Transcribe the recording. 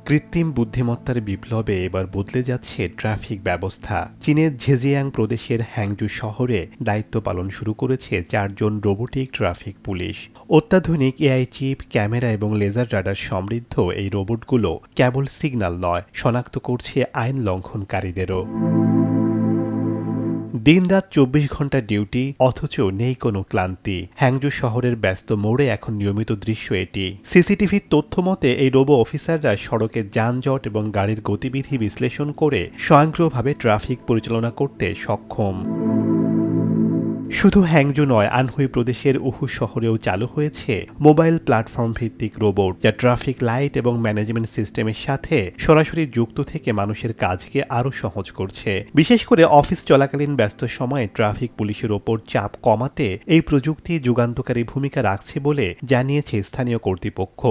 কৃত্রিম বুদ্ধিমত্তার বিপ্লবে এবার বদলে যাচ্ছে ট্রাফিক ব্যবস্থা। চীনের ঝেজিয়াং প্রদেশের হ্যাংজু শহরে দায়িত্ব পালন শুরু করেছে 4 জন রোবোটিক ট্রাফিক পুলিশ। অত্যাধুনিক এআই চিপ, ক্যামেরা এবং লেজার রাডার সমৃদ্ধ এই রোবটগুলো কেবল সিগন্যাল নয়, শনাক্ত করছে আইন লঙ্ঘনকারীদেরও। দিনরাত 24 ঘন্টা ডিউটি, অথচ নেই কোনো ক্লান্তি। হ্যাংজু শহরের ব্যস্ত মোড়ে এখন নিয়মিত দৃশ্য এটি। সিসিটিভির তথ্য মতে এই রোবো অফিসাররা সড়কের যানজট এবং গাড়ির গতিবিধি বিশ্লেষণ করে স্বয়ংক্রিয়ভাবে ট্রাফিক পরিচালনা করতে সক্ষম। শুধু হ্যাংজু নয়, আনহুই প্রদেশের উহু শহরেও চালু হয়েছে মোবাইল প্ল্যাটফর্ম ভিত্তিক রোবট, যা ট্রাফিক লাইট এবং ম্যানেজমেন্ট সিস্টেমের সাথে সরাসরি যুক্ত থেকে মানুষের কাজকে আরও সহজ করছে। বিশেষ করে অফিস চলাকালীন ব্যস্ত সময়ে ট্রাফিক পুলিশের ওপর চাপ কমাতে এই প্রযুক্তি যুগান্তকারী ভূমিকা রাখছে বলে জানিয়েছে স্থানীয় কর্তৃপক্ষ।